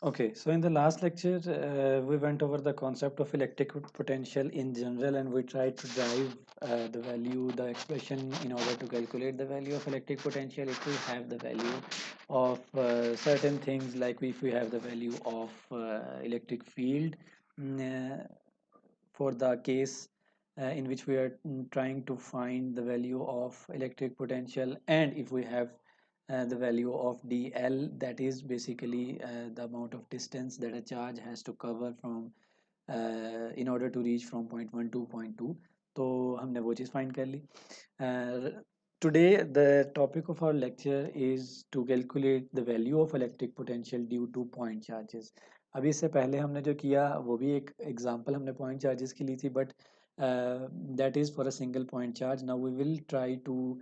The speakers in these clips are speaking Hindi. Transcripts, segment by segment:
Okay, so in the last lecture, we went over the concept of electric potential in general, and we tried to derive the value, the expression in order to calculate the value of electric potential if we have the value of certain things, like if we have the value of electric field for the case in which we are trying to find the value of electric potential, and if we have the value of dl, that is basically the amount of distance that a charge has to cover from in order to reach from point 1 to point 2. तो हमने वो चीज़ फाइंड कर ली. Today the topic of our lecture is to calculate the value of electric potential due to point charges. अभी इससे पहले हमने जो किया वो भी एक एग्जांपल हमने पॉइंट चार्जेस की ली थी, but that is for a single point charge. Now we will try to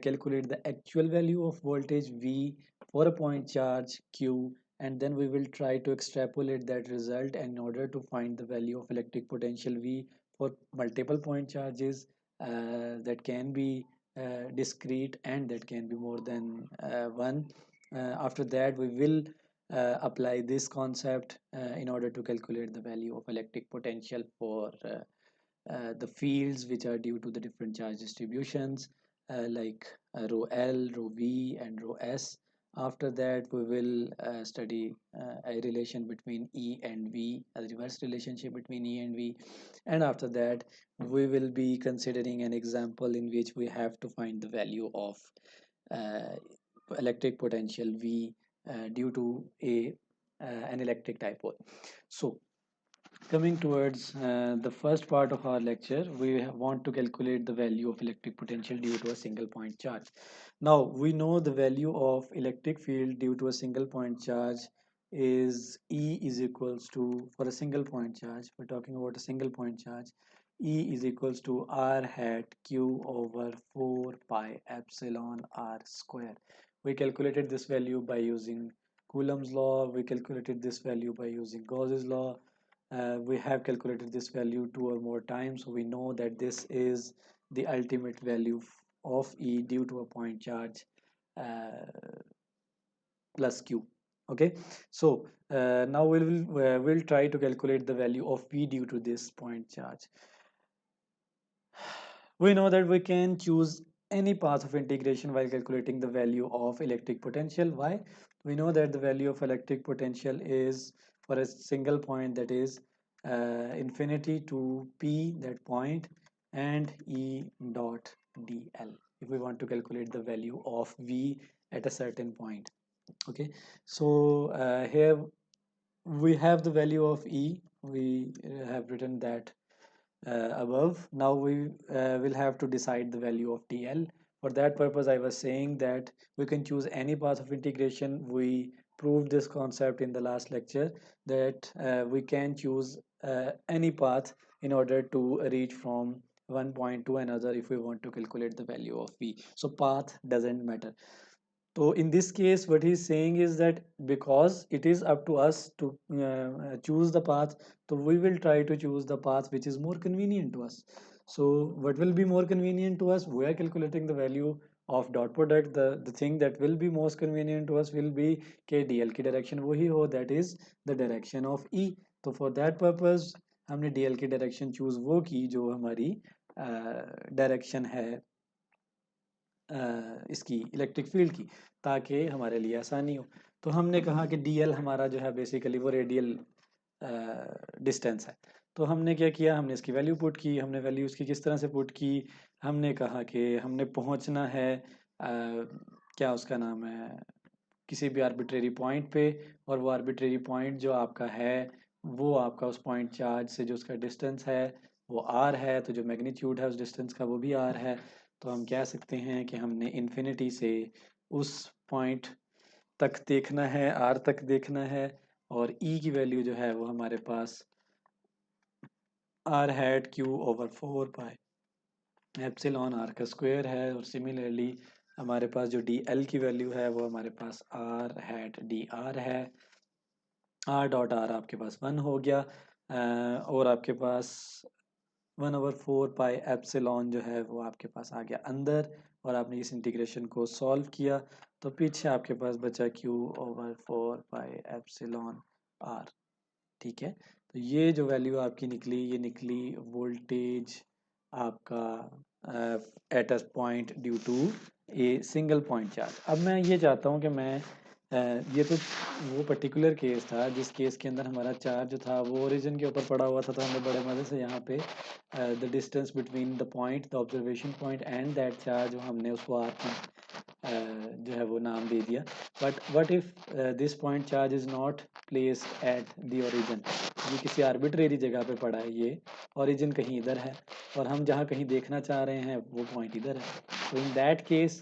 calculate the actual value of voltage V for a point charge Q, and then we will try to extrapolate that result in order to find the value of electric potential V for multiple point charges that can be discrete and that can be more than one. After that we will apply this concept in order to calculate the value of electric potential for the fields which are due to the different charge distributions, like rho L, rho V, and rho S. After that, we will study a relation between E and V, a reverse relationship between E and V. And after that, we will be considering an example in which we have to find the value of uh, electric potential V due to an electric dipole. So, coming towards the first part of our lecture, we want to calculate the value of electric potential due to a single point charge. Now, we know the value of electric field due to a single point charge is E is equals to, for a single point charge, we're talking about a single point charge, E is equals to R hat Q over 4 pi epsilon R square. We calculated this value by using Coulomb's law, we calculated this value by using Gauss's law. We have calculated this value two or more times, so we know that this is the ultimate value of E due to a point charge uh, plus Q. Okay, so now we'll try to calculate the value of V due to this point charge. We know that we can choose any path of integration while calculating the value of electric potential. Why? We know that the value of electric potential is for a single point, that is infinity to P, that point, and E dot dl, if we want to calculate the value of V at a certain point. Okay, so here we have the value of E. We have written that above. Now we will have to decide the value of TL. For that purpose, I was saying that we can choose any path of integration. We proved this concept in the last lecture, that we can choose any path in order to reach from one point to another if we want to calculate the value of V. So path doesn't matter. So in this case, what he's saying is that because it is up to us to choose the path, so we will try to choose the path which is more convenient to us. So what will be more convenient to us? We are calculating the value of dot product. The thing that will be most convenient to us will be KDL की direction वही हो, that is the direction of E. तो for that purpose हमने DL की direction choose वो की जो हमारी direction है इसकी इलेक्ट्रिक फील्ड की, ताकि हमारे लिए आसानी हो. तो हमने कहा कि डी एल हमारा जो है बेसिकली वो रेडियल डिस्टेंस है. तो हमने क्या किया, हमने इसकी वैल्यू पुट की. हमने वैल्यू इसकी किस तरह से पुट की, हमने कहा कि हमने पहुंचना है क्या उसका नाम है, किसी भी आर्बिट्रेरी पॉइंट पे, और वो आर्बिट्रेरी पॉइंट जो आपका है वो आपका उस पॉइंट चार्ज से जो उसका डिस्टेंस है वो आर है, तो जो मैग्नीट्यूड है उस डिस्टेंस का वो भी आर है. तो हम कह सकते हैं कि हमने इन्फिनिटी से उस पॉइंट तक देखना है, आर तक देखना है, और ई की वैल्यू जो है वो हमारे पास R hat Q over 4 pi epsilon R का स्क्वायर है. और सिमिलरली हमारे पास जो डी एल की वैल्यू है वो हमारे पास आर हैट डी आर है. आर डॉट आर आपके पास 1 हो गया, और आपके पास 1/4 पाई एप्सिलॉन जो है वो आपके पास आ गया अंदर, और आपने इस इंटीग्रेशन को सॉल्व किया तो पीछे आपके पास बचा Q/4 पाई एप्सिलॉन आर। ठीक है, तो ये जो वैल्यू आपकी निकली, ये निकली वोल्टेज आपका at a point due to a single point charge. अब मैं ये चाहता हूँ कि मैं ये तो वो पर्टिकुलर केस था जिस केस के अंदर हमारा चार्ज था वो ओरिजिन के ऊपर पड़ा हुआ था, तो हमने बड़े मज़े से यहाँ पे the distance between the point, the observation point and that charge, हमने उसको आर की जो है वो नाम दे दिया। But what if this point charge is not placed at the origin, ये किसी आर्बिट्रेरी जगह पे पड़ा है, ये ओरिजिन कहीं इधर है और हम जहाँ कहीं देखना चाह रहे हैं वो पॉइंट इधर है। तो इन दैट केस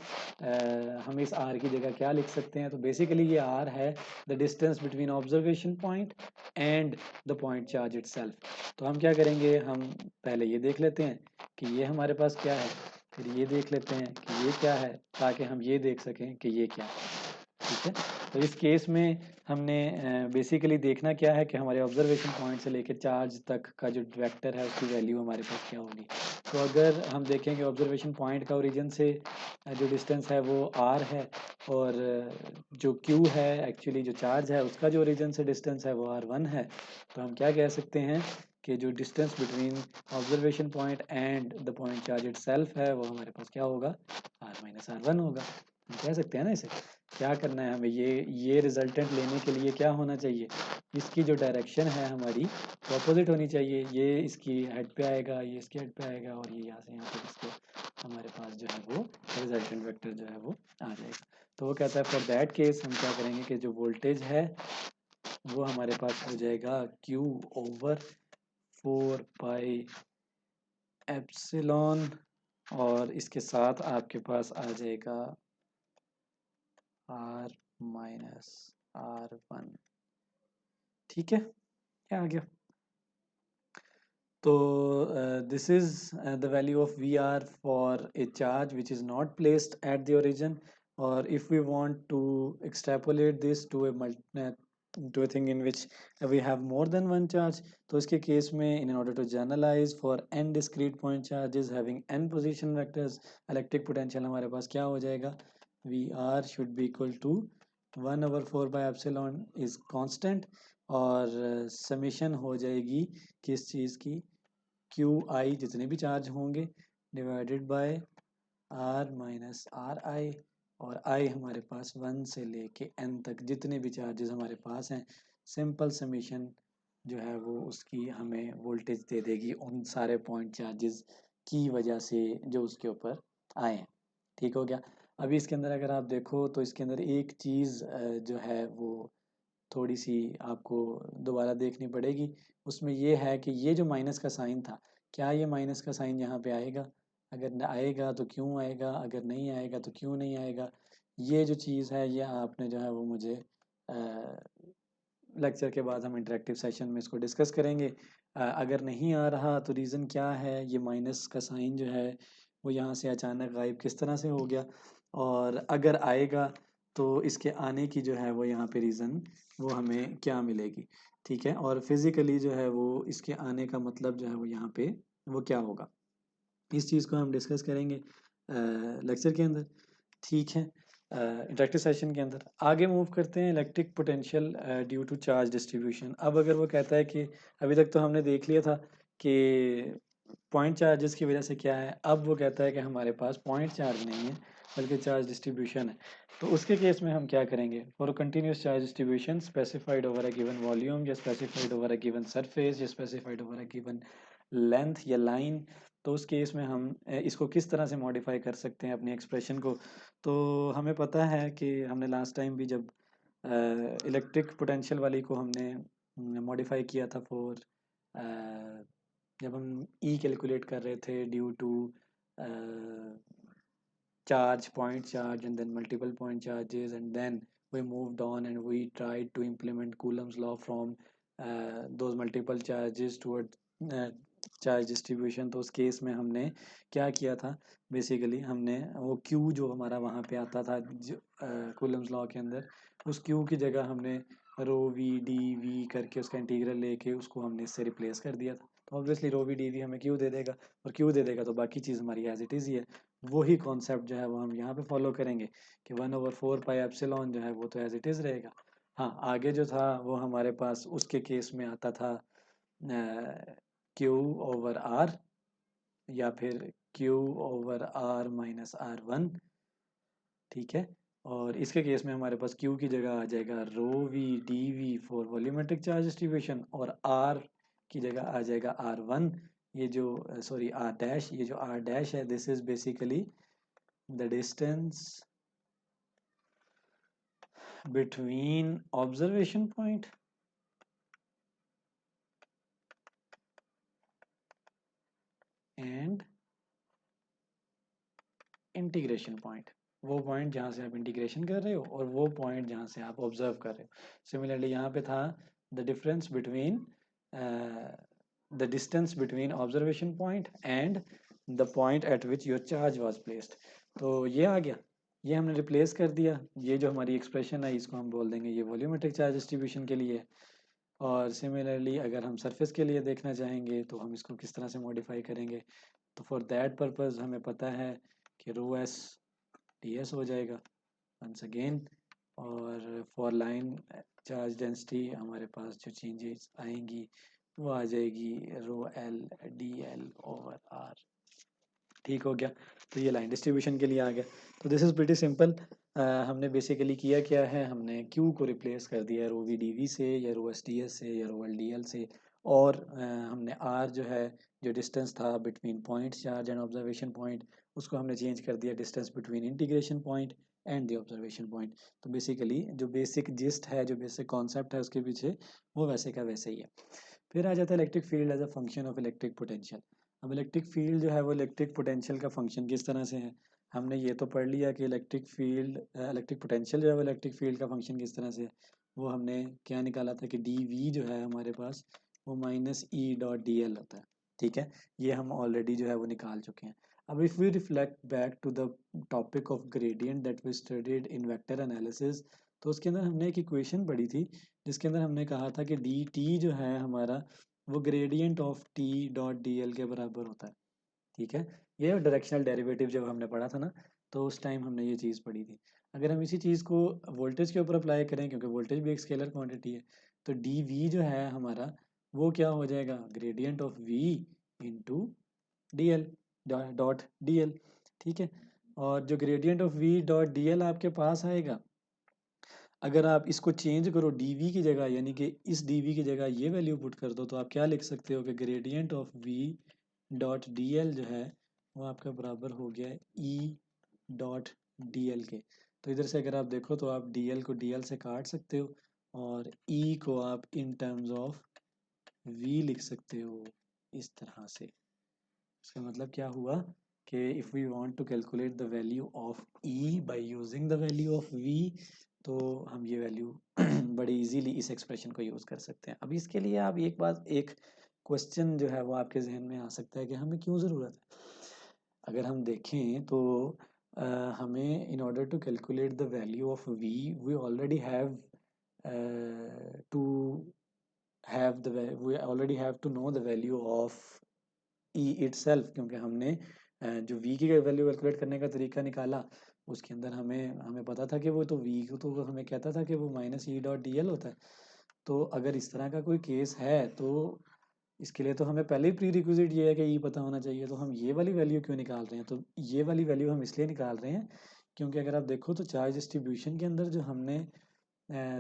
हम इस आर की जगह क्या लिख सकते हैं, तो बेसिकली ये आर है the distance between observation point and the point charge itself. तो हम क्या करेंगे, हम पहले ये देख लेते हैं कि ये हमारे पास क्या है, फिर ये देख लेते हैं कि ये क्या है, ताकि हम ये देख सकें कि ये क्या है। ठीक है, तो इस केस में हमने बेसिकली देखना क्या है कि हमारे ऑब्जर्वेशन पॉइंट से लेकर चार्ज तक का जो वेक्टर है उसकी वैल्यू हमारे पास क्या होगी। तो अगर हम देखें कि ऑब्जर्वेशन पॉइंट का ओरिजिन से जो डिस्टेंस है वो आर है, और जो क्यू है एक्चुअली जो चार्ज है उसका जो ओरिजिन से डिस्टेंस है वो R1 है, तो हम क्या कह सकते हैं कि जो distance between observation point and the point charge itself है वो हमारे पास क्या होगा, R-R1 होगा। हम कह सकते हैं ना इसे। क्या करना है हमें, ये रिजल्टेंट लेने के लिए क्या होना चाहिए, इसकी जो डायरेक्शन है हमारी वो अपोजिट होनी चाहिए। ये इसकी हेड पे आएगा, ये इसके हेड पे आएगा, और ये यहाँ से यहाँ पे इसको हमारे पास जो है वो रिजल्टेंट वेक्टर जो है वो आ जाएगा। तो वो कहता है फॉर दैट केस हम क्या करेंगे कि जो वोल्टेज है वो हमारे पास हो जाएगा Q ओवर 4 पाई एप्सिलॉन, और इसके साथ आपके पास आ जाएगा R-R1। ठीक है, क्या आ गया। तो this is the value of VR for a charge which is not placed at the origin, or if we want to extrapolate this to to a thing in which we have more than one charge, तो इसके केस में in order to generalize for n discrete point charges having n position vectors, electric potential हमारे पास क्या हो जाएगा, VR should be equal to 1/4 is constant, और समीशन हो जाएगी किस चीज़ की, क्यू आई जितने भी चार्ज होंगे divided by r minus r i, और आई हमारे पास 1 से लेके n तक जितने भी चार्जेस हमारे पास हैं, सिंपल समीशन जो है वो उसकी हमें वोल्टेज दे देगी उन सारे पॉइंट चार्जेस की वजह से जो उसके ऊपर आए हैं। ठीक हो गया। अभी इसके अंदर अगर आप देखो तो इसके अंदर एक चीज़ जो है वो थोड़ी सी आपको दोबारा देखनी पड़ेगी। उसमें ये है कि ये जो माइनस का साइन था, क्या ये माइनस का साइन यहाँ पे आएगा, अगर आएगा तो क्यों आएगा, अगर नहीं आएगा तो क्यों नहीं आएगा। ये जो चीज़ है ये आपने जो है वो मुझे लेक्चर के बाद हम इंटरेक्टिव सेशन में इसको डिस्कस करेंगे। अगर नहीं आ रहा तो रीज़न क्या है, ये माइनस का साइन जो है वो यहाँ से अचानक गायब किस तरह से हो गया, और अगर आएगा तो इसके आने की जो है वो यहाँ पे रीज़न वो हमें क्या मिलेगी। ठीक है, और फिज़िकली जो है वो इसके आने का मतलब जो है वो यहाँ पे वो क्या होगा, इस चीज़ को हम डिस्कस करेंगे लेक्चर के अंदर। ठीक है, इंटरेक्टिव सेशन के अंदर आगे मूव करते हैं, electric potential due to charge distribution. अब अगर वो कहता है कि अभी तक तो हमने देख लिया था कि पॉइंट चार्जेस की वजह से क्या है, अब वो कहता है कि हमारे पास पॉइंट चार्ज नहीं है बल्कि चार्ज डिस्ट्रीब्यूशन है। तो उसके केस में हम क्या करेंगे, for continuous charge distribution specified over a given volume, या specified over a given surface, या specified over a given length या लाइन, तो उस केस में हम इसको किस तरह से मॉडिफाई कर सकते हैं अपनी एक्सप्रेशन को। तो हमें पता है कि हमने लास्ट टाइम भी जब इलेक्ट्रिक पोटेंशियल वाली को हमने मॉडिफाई किया था फॉर जब हम ई कैलकुलेट कर रहे थे due to charge, point charge, and then multiple point charges, and then we moved on and we tried to implement Coulomb's law from those multiple charges toward charge distribution. तो उस केस में हमने क्या किया था, बेसिकली हमने वो क्यू जो हमारा वहाँ पे आता था कूलम्स लॉ के अंदर, उस क्यू की जगह हमने रो वी डी वी करके उसका इंटीग्रल लेके उसको हमने इससे रिप्लेस कर दिया था। तो obviously rho we D v हमें क्यू दे देगा, और क्यू दे देगा तो बाकी चीज़ हमारी एज इट इज़ ही है। वही कॉन्सेप्ट जो है वो हम यहाँ पे फॉलो करेंगे कि 1/4 पाई एप्सिलॉन जो है वो तो एज इट इज़ रहेगा, हाँ, आगे जो था वो हमारे पास उसके केस में आता था क्यू ओवर आर, या फिर q over r minus r one, ठीक है। और इसके केस में हमारे पास क्यू की जगह आ जाएगा rho we D V for volumetric charge distribution, और आर की जगह आ जाएगा आर वन। ये जो सॉरी आर डैश, ये जो आर डैश है this is basically the distance between observation point and integration point. वो पॉइंट जहाँ से आप इंटीग्रेशन कर रहे हो और वो पॉइंट जहाँ से आप ऑब्जर्व कर रहे हो। सिमिलरली यहाँ पे था the difference between the distance between observation point and the point eight which your charge was placed. तो ये आ गया, ये हमने रिप्लेस कर दिया। ये जो हमारी एक्सप्रेशन है इसको हम बोल देंगे ये वॉल्यूमेट्रिक चार्ज डिस्ट्रीब्यूशन के लिए। और सिमिलरली अगर हम सरफेस के लिए देखना चाहेंगे तो हम इसको किस तरह से मॉडिफाई करेंगे, तो फॉर दैट पर्पस हमें पता है कि रो एस डी एस हो जाएगा वंस अगेन। और फॉर लाइन चार्ज डेंसिटी हमारे पास जो चेंजेस आएंगी वो आ जाएगी rho L D L over r. ठीक हो गया, तो ये लाइन डिस्ट्रीब्यूशन के लिए आ गया। तो दिस इज़ प्रीटी सिंपल। हमने बेसिकली किया क्या है, हमने क्यू को रिप्लेस कर दिया रो वी डी वी से, या रो एस टी एस से, या रो एल डी एल से। और हमने आर जो है, जो डिस्टेंस था between point charge and observation point, उसको हमने चेंज कर दिया distance between integration point and the observation point. तो बेसिकली जो बेसिक जिस्ट है, जो बेसिक कॉन्सेप्ट है उसके पीछे, वो वैसे का वैसे ही है। फिर आ जाता है electric field as a function of electric potential. अब इलेक्ट्रिक फील्ड जो है वो इलेक्ट्रिक पोटेंशियल का फंक्शन किस तरह से है। हमने ये तो पढ़ लिया कि इलेक्ट्रिक फील्ड इलेक्ट्रिक पोटेंशियल जो है वो इलेक्ट्रिक फील्ड का फंक्शन किस तरह से है। वो हमने क्या निकाला था कि डी वी जो है हमारे पास वो minus E dot d L होता है, ठीक है। ये हम ऑलरेडी जो है वो निकाल चुके हैं। अब if we reflect back to the topic of gradient that we studied in vector analysis, तो उसके अंदर हमने एक इक्वेशन पढ़ी थी जिसके अंदर हमने कहा था कि डी टी जो है हमारा वो gradient of T dot d L के बराबर होता है, ठीक है। ये डायरेक्शनल डेरिवेटिव जब हमने पढ़ा था ना, तो उस टाइम हमने ये चीज़ पढ़ी थी। अगर हम इसी चीज़ को वोल्टेज के ऊपर अप्लाई करें, क्योंकि वोल्टेज भी एक स्केलर क्वांटिटी है, तो डी वी जो है हमारा वो क्या हो जाएगा, gradient of v into d l dot d l, ठीक है। और जो gradient of v dot d l आपके पास आएगा, अगर आप इसको चेंज करो dv की जगह, यानी कि इस dv की जगह ये वैल्यू पुट कर दो, तो आप क्या लिख सकते हो कि gradient of v dot d L जो है वो आपका बराबर हो गया e डॉट डी एल के। तो इधर से अगर आप देखो तो आप dl को dl से काट सकते हो, और e को आप इन टर्म्स ऑफ v लिख सकते हो इस तरह से। इसका मतलब क्या हुआ कि if we want to calculate the value of e by using the value of v, तो हम ये वैल्यू बड़ी इजीली इस एक्सप्रेशन को यूज़ कर सकते हैं। अब इसके लिए आप एक क्वेश्चन जो है वो आपके जहन में आ सकता है कि हमें क्यों ज़रूरत है। अगर हम देखें तो हमें in order to calculate the value of v already have to have the v already have to know the value of e itself, क्योंकि हमने जो वी की वैल्यू कैलकुलेट करने का तरीका निकाला, उसके अंदर हमें हमें पता था कि वो तो वी को तो वो हमें कहता था कि वो minus E dot d L होता है। तो अगर इस तरह का कोई केस है तो इसके लिए तो हमें पहले ही प्री रिक्विजिट ये है कि ई पता होना चाहिए। तो हम ये वाली वैल्यू क्यों निकाल रहे हैं, तो ये वाली वैल्यू हम इसलिए निकाल रहे हैं क्योंकि अगर आप देखो तो चार्ज डिस्ट्रीब्यूशन के अंदर जो हमने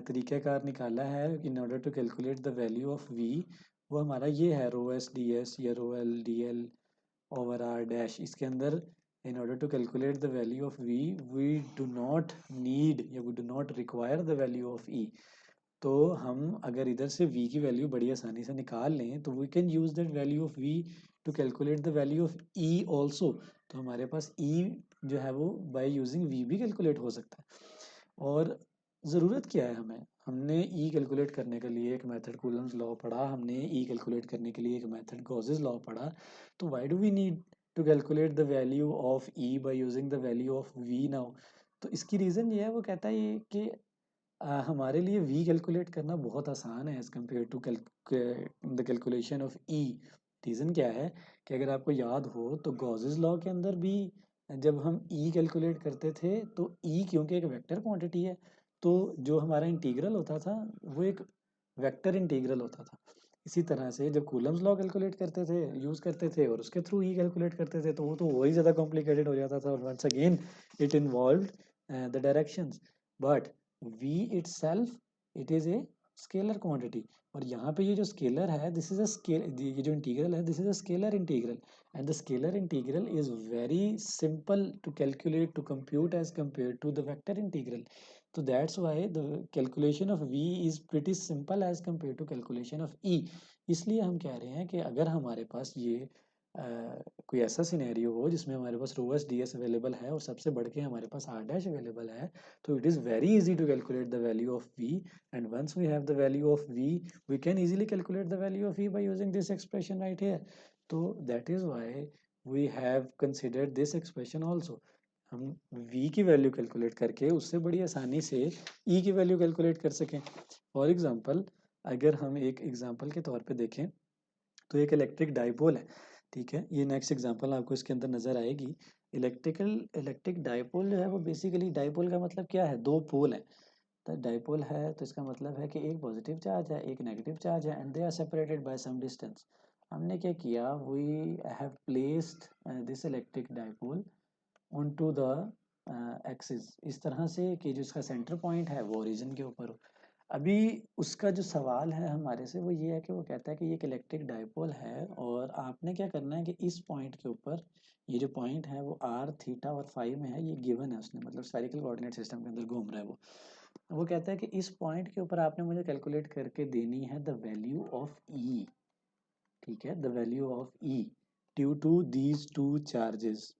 तरीक़ाकार निकाला है in order to calculate the value of V, वो हमारा ये है रो एस डी एस या rho L D L over R dash. इसके अंदर in order to calculate the value of V do not need या we do not require the value of E. तो हम अगर इधर से v की वैल्यू बड़ी आसानी से निकाल लें तो we can use that value of v to calculate the value of e also. तो हमारे पास e जो है वो बाय यूजिंग v भी कैलकुलेट हो सकता है। और ज़रूरत क्या है हमें, हमने e कैलकुलेट करने के लिए एक मेथड कूलम्स लॉ पढ़ा, हमने e कैलकुलेट करने के लिए एक मेथड गॉसेस लॉ पढ़ा। तो why do we need to calculate the value of e by using the value of v now. तो इसकी रीज़न ये है, वो कहता है ये कि हमारे लिए v कैलकुलेट करना बहुत आसान है as compare to the calculation of e। Reason क्या है कि अगर आपको याद हो तो गॉसेस लॉ के अंदर भी जब हम e कैलकुलेट करते थे तो e क्योंकि एक वेक्टर क्वांटिटी है, तो जो हमारा इंटीग्रल होता था वो एक वेक्टर इंटीग्रल होता था। इसी तरह से जब कूलम्स लॉ कैलकुलेट करते थे, यूज़ करते थे और उसके थ्रू ही कैलकुलेट करते थे, तो वो तो वही ज़्यादा कॉम्प्लिकेटेड हो जाता था। और once again it involved the directions, but v itself it is a scalar quantity. और यहाँ पे ये जो स्केलर है, दिस इज अ स्केल, ये जो इंटीग्रल है, this is a scalar integral, and the scalar integral is very simple to calculate, to compute as compared to the vector integral. So that's why the calculation of v is pretty simple as compared to calculation of e। इसलिए हम कह रहे हैं कि अगर हमारे पास ये कोई ऐसा सिनेरियो हो जिसमें हमारे पास रो एस डी एस अवेलेबल है और सबसे बढ़ के हमारे पास आर डैश अवेलेबल है, तो it is very easy to calculate the value of v। And once we have the value of v, we can easily calculate the value of v by using this expression right here। तो that is why we have considered this expression also। हम v की वैल्यू कैलकुलेट करके उससे बड़ी आसानी से e की वैल्यू कैलकुलेट कर सकें। फॉर एग्जांपल, अगर हम एक एग्जांपल के तौर पे देखें, तो एक इलेक्ट्रिक डाइपोल है, ठीक है। ये नेक्स्ट एग्जांपल आपको इसके अंदर नजर आएगी। इलेक्ट्रिक डाइपोल जो है वो बेसिकली, डाइपोल का मतलब क्या है, दो पोल है। तो डाइपोल है तो इसका मतलब है कि एक पॉजिटिव चार्ज है, एक नेगेटिव चार्ज है, and they are separated by some distance. हमने क्या किया, we have placed this electric dipole onto the axis, इस तरह से कि जो इसका सेंटर पॉइंट है वो ओरिजिन के ऊपर हो। अभी उसका जो सवाल है हमारे से वो ये है कि वो कहता है कि ये एक इलेक्ट्रिक डाइपोल है और आपने क्या करना है कि इस पॉइंट के ऊपर, ये जो पॉइंट है वो आर थीटा और फाई में है, ये गिवन है उसने, मतलब स्फेरिकल कोऑर्डिनेट सिस्टम के अंदर घूम रहा है वो कहता है कि इस पॉइंट के ऊपर आपने मुझे कैलकुलेट करके देनी है द वैल्यू ऑफ ई, ठीक है, the value of E due to these two charges,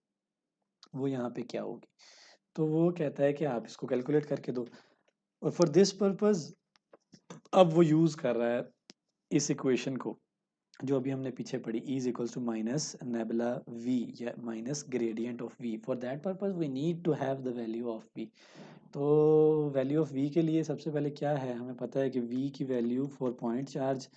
वो यहाँ पे क्या होगी। तो वो कहता है कि आप इसको कैलकुलेट करके दो, और फॉर दिस पर्पस अब वो यूज कर रहा है इस इक्वेशन को जो अभी हमने पीछे पढ़ी, E is equals to minus nabla V या minus gradient of V। For that purpose we need to have the value of V। तो वैल्यू ऑफ V के लिए सबसे पहले क्या है, हमें पता है कि V की वैल्यू फॉर पॉइंट चार्ज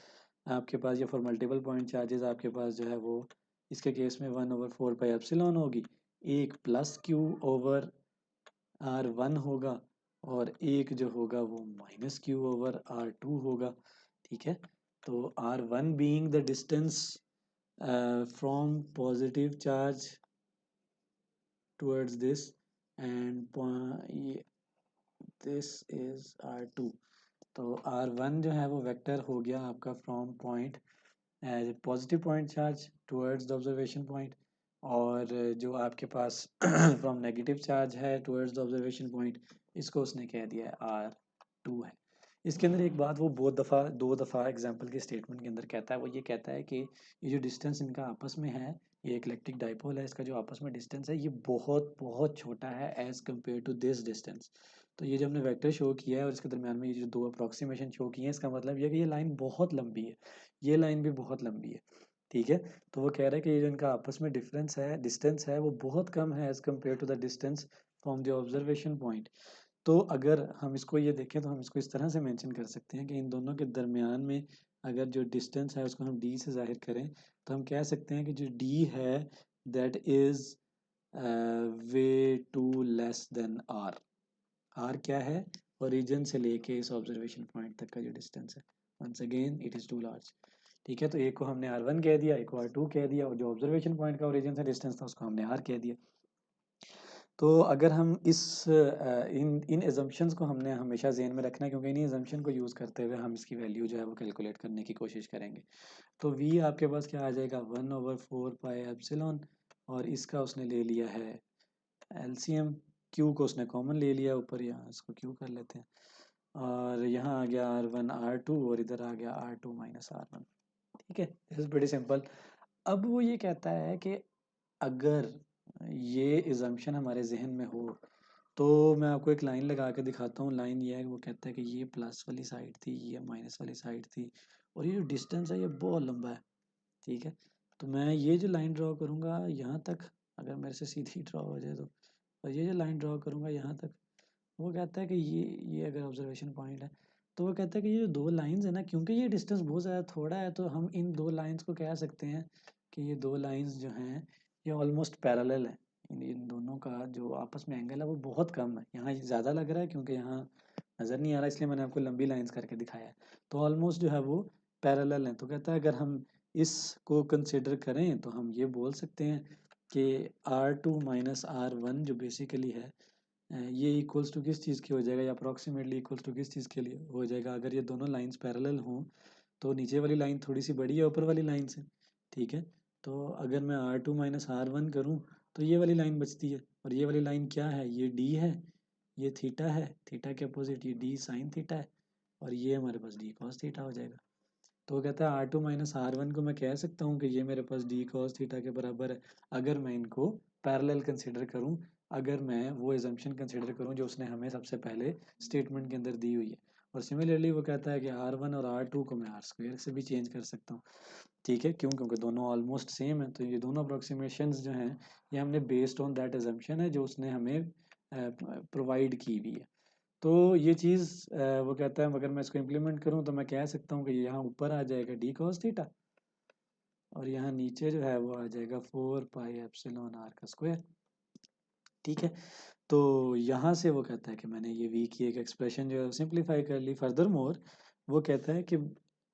आपके पास, या फॉर मल्टीपल पॉइंट चार्जेस आपके पास जो है वो इसके केस में 1/4 पाई एप्सिलॉन होगी, एक प्लस क्यू ओवर R1 होगा, और एक जो होगा वो माइनस क्यू ओवर R2 होगा, ठीक है। तो R1 being the distance from positive charge towards this, and this is R2। तो R1 जो है वो वेक्टर हो गया आपका from point as positive point charge towards the observation point, और जो आपके पास फ्रॉम नेगेटिव चार्ज है टुवर्ड्स द ऑब्जर्वेशन पॉइंट, इसको उसने कह दिया है R2 है। इसके अंदर एक बात वो बहुत दफ़ा, दो दफ़ा एग्जाम्पल के स्टेटमेंट के अंदर कहता है, वो ये कहता है कि ये जो डिस्टेंस इनका आपस में है, ये एक इलेक्ट्रिक डाइपोल है, इसका जो आपस में डिस्टेंस है ये बहुत बहुत छोटा है as compare to this distance. तो ये जो हमने वेक्टर शो किया है और इसके दरमियान में ये जो दो अप्रॉक्सीमेशन शो किए हैं, इसका मतलब ये कि ये लाइन बहुत लंबी है, ये लाइन भी बहुत लंबी है, ठीक है। तो वो कह रहा है कि ये जो इनका आपस में डिफरेंस है, डिस्टेंस है, वो बहुत कम है as compare to the distance from the observation point. तो अगर हम इसको ये देखें तो हम इसको इस तरह से मेंशन कर सकते हैं कि इन दोनों के दरमियान में अगर जो डिस्टेंस है उसको हम d से जाहिर करें, तो हम कह सकते हैं कि जो d है that is way too less than r। r क्या है, ओरिजिन से लेके इस ऑब्जर्वेशन पॉइंट तक का जो डिस्टेंस है, once again it is too large, ठीक है। तो एक को हमने R1 कह दिया, एक को R2 कह दिया, और जो ऑब्जर्वेशन पॉइंट का ओरिजिन से डिस्टेंस था उसको हमने R कह दिया। तो अगर हम इन इन एजम्पशंस को हमने हमेशा जेन में रखना है, क्योंकि इन एजम्पशन को यूज़ करते हुए हम इसकी वैल्यू जो है वो कैलकुलेट करने की कोशिश करेंगे। तो v आपके पास क्या आ जाएगा, 1/4 पाई एप्सिलॉन, और इसका उसने ले लिया है एलसीएम, q को उसने कॉमन ले लिया ऊपर, यहाँ इसको q कर लेते हैं, और यहाँ आ गया R1 R2 और इधर आ गया R2 माइनस R1, ठीक है। This is very simple. अब वो ये कहता है कि अगर ये इजम्पशन हमारे जहन में हो, तो मैं आपको एक लाइन लगा के दिखाता हूँ। लाइन ये है, वो कहता है कि ये प्लस वाली साइड थी, ये माइनस वाली साइड थी, और ये जो डिस्टेंस है ये बहुत लंबा है, ठीक है। तो मैं ये जो लाइन ड्रॉ करूँगा यहाँ तक, अगर मेरे से सीधी ड्रॉ हो जाए तो, और ये जो लाइन ड्रॉ करूँगा यहाँ तक, वो कहता है कि ये अगर ऑब्जर्वेशन पॉइंट है, तो वो कहता है कि ये जो दो लाइंस है ना, क्योंकि ये डिस्टेंस बहुत ज़्यादा थोड़ा है, तो हम इन दो लाइंस को कह सकते हैं कि ये दो लाइंस जो हैं ये ऑलमोस्ट पैरेलल है। इन दोनों का जो आपस में एंगल है वो बहुत कम है, यहाँ ज़्यादा लग रहा है क्योंकि यहाँ नज़र नहीं आ रहा इसलिए मैंने आपको लंबी लाइंस करके दिखाया है। तो ऑलमोस्ट जो है वो पैरेलल हैं। तो कहता है अगर हम इसको कंसिडर करें तो हम ये बोल सकते हैं कि R2 माइनस R1 जो बेसिकली है ये इक्वल्स टू किस चीज़ की हो जाएगा, या अप्रॉक्सीमेटली इक्वल्स टू किस चीज़ के लिए हो जाएगा। अगर ये दोनों लाइंस पैरेलल हों तो नीचे वाली लाइन थोड़ी सी बड़ी है ऊपर वाली लाइन से, ठीक है। तो अगर मैं R2 माइनस R1 करूँ तो ये वाली लाइन बचती है, और ये वाली लाइन क्या है, ये D है, ये थीटा है, थीटा के अपोजिट ये D साइन थीटा है, और ये हमारे पास D कॉस थीटा हो जाएगा। तो वो कहता है R2 माइनस R1 को मैं कह सकता हूँ कि ये मेरे पास D कॉस थीटा के बराबर है, अगर मैं इनको पैरेलल कंसिडर करूँ, अगर मैं वो एजम्पशन कंसिडर करूँ जो उसने हमें सबसे पहले स्टेटमेंट के अंदर दी हुई है। और सिमिलरली वो कहता है कि R1 और R2 को मैं R स्क्वायर से भी चेंज कर सकता हूँ, ठीक है। क्यों? क्योंकि दोनों ऑलमोस्ट सेम है। तो ये दोनों अप्रोक्सीमेशंस जो हैं ये हमने बेस्ड ऑन दैट एजम्पशन है जो उसने हमें प्रोवाइड की हुई है। तो ये चीज़ वो कहता है अगर मैं इसको इम्प्लीमेंट करूँ तो मैं कह सकता हूँ कि यहाँ ऊपर आ जाएगा डी कॉस थीटा, और यहाँ नीचे जो है वो आ जाएगा 4 पाई एप्सिलॉन आर का स्क्वायर, ठीक है। तो यहाँ से वो कहता है कि मैंने ये वी की एक एक्सप्रेशन जो है सिंप्लीफाई कर ली। फर्दर मोर वो कहता है कि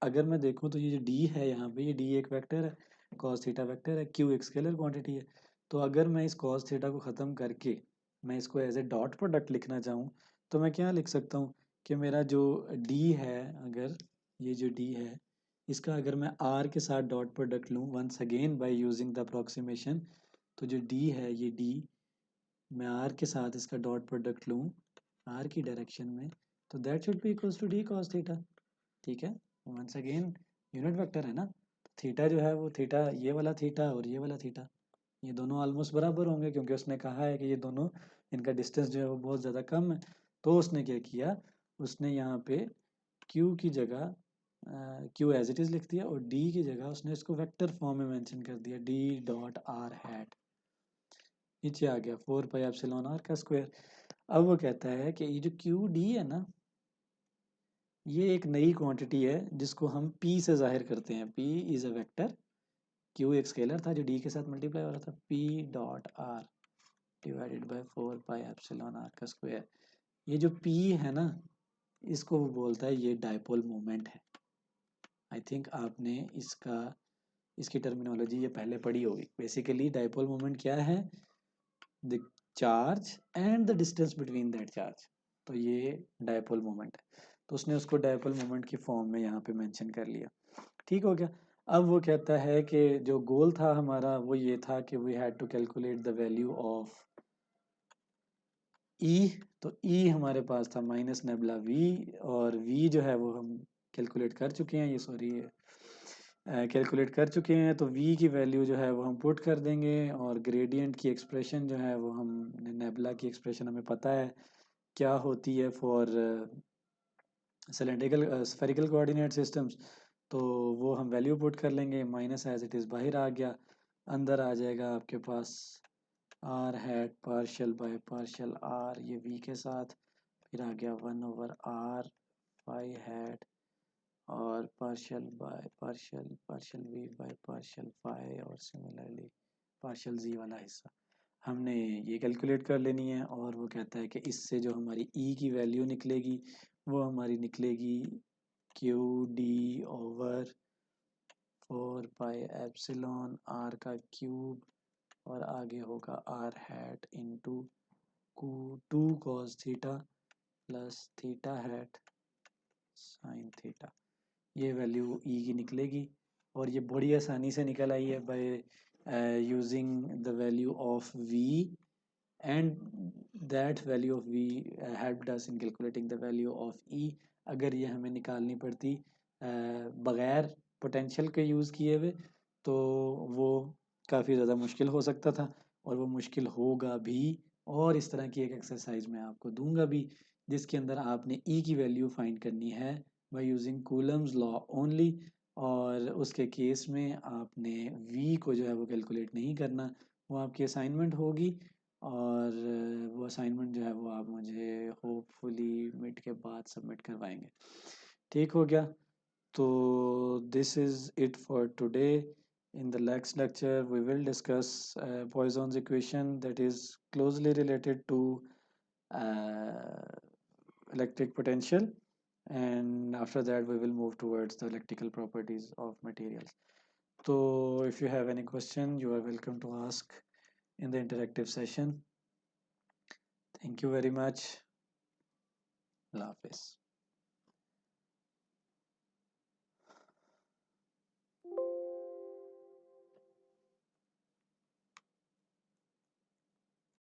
अगर मैं देखूँ तो ये जो डी है यहाँ पे, ये डी एक वेक्टर है, कॉस थीटा वेक्टर है, क्यू एक स्केलर क्वांटिटी है। तो अगर मैं इस कॉस थीटा को ख़त्म करके मैं इसको एज ए डॉट प्रोडक्ट लिखना चाहूँ तो मैं क्या लिख सकता हूँ कि मेरा जो डी है, अगर ये जो डी है इसका अगर मैं आर के साथ डॉट प्रोडक्ट लूँ once again by using the approximation, तो जो डी है ये डी मैं आर के साथ इसका डॉट प्रोडक्ट लूँ आर की डायरेक्शन में, तो that should be equals to D cos theta, ठीक है। वंस अगेन यूनिट वेक्टर है ना, थीटा जो है वो थीटा, ये वाला थीटा और ये वाला थीटा, ये दोनों ऑलमोस्ट बराबर होंगे क्योंकि उसने कहा है कि ये दोनों इनका डिस्टेंस जो है वो बहुत ज़्यादा कम है। तो उसने क्या किया, उसने यहाँ पे q की जगह q एज इट इज़ लिख दिया, और d की जगह उसने इसको वेक्टर फॉर्म में मेंशन कर दिया, d डॉट आर हैट, नीचे आ गया 4 पाई एप्सिलॉन आर का स्क्वायर। अब वो कहता है कि ये जो क्यू डी है ना, ये एक नई क्वांटिटी है जिसको हम p से जाहिर करते हैं। p is a vector, q एक स्केलर था जो d के साथ मल्टीप्लाई हो रहा था, p dot r divided by 4 pi epsilon R का स्क्वायर। ये जो p है ना, इसको वो बोलता है ये डायपोल मोमेंट है। आई थिंक आपने इसकी टर्मिनोलॉजी ये पहले पढ़ी होगी। बेसिकली डायपोल मोमेंट क्या है, the charge and the distance between that charge, तो ये डायपोल मोमेंट है। तो उसने उसको डायपोल मोमेंट की फॉर्म में यहाँ पे मेंशन कर लिया, ठीक हो गया। अब वो कहता है कि जो गोल था हमारा वो ये था कि we had to calculate the value of E. तो ई हमारे पास था माइनस नेबला वी, और वी जो है वो हम कैलकुलेट कर चुके हैं, ये सॉरी कैलकुलेट कर चुके हैं। तो v की वैल्यू जो है वो हम पुट कर देंगे, और ग्रेडियंट की एक्सप्रेशन जो है वो हम नेबुला की एक्सप्रेशन हमें पता है क्या होती है for cylindrical spherical coordinate systems. तो वो हम वैल्यू पुट कर लेंगे, माइनस एज इट इज़ बाहर आ गया, अंदर आ जाएगा आपके पास R hat partial by partial R, ये v के साथ, फिर आ गया 1/r फाई हैट, और partial by partial partial V by partial phi, और सिमिलरली पार्शियल जी वाला हिस्सा हमने ये कैलकुलेट कर लेनी है। और वो कहता है कि इससे जो हमारी ई की वैल्यू निकलेगी वो हमारी निकलेगी Q D over 4 pi epsilon R का क्यूब, और आगे होगा R hat into 2 cos theta plus theta hat sine theta, ये वैल्यू ई की निकलेगी। और ये बड़ी आसानी से निकल आई है by using the value of V, and that value of V helped us in calculating the value of E. अगर ये हमें निकालनी पड़ती बगैर पोटेंशियल के यूज़ किए हुए तो वो काफ़ी ज़्यादा मुश्किल हो सकता था, और वो मुश्किल होगा भी। और इस तरह की एक एक्सरसाइज मैं आपको दूंगा भी जिसके अंदर आपने ई की वैल्यू फाइंड करनी है by using Coulomb's law only, और उसके केस में आपने v को जो है वो कैलकुलेट नहीं करना। वो आपकी असाइनमेंट होगी, और वो असाइनमेंट जो है वो आप मुझे होपफुली मिड के बाद सबमिट करवाएंगे, ठीक हो गया। तो this is it for today. In the next lecture we will discuss Poisson's equation that is closely related to uh, electric potential, and after that we will move towards the electrical properties of materials. So if you have any question, you are welcome to ask in the interactive session. Thank you very much. Allah Hafiz.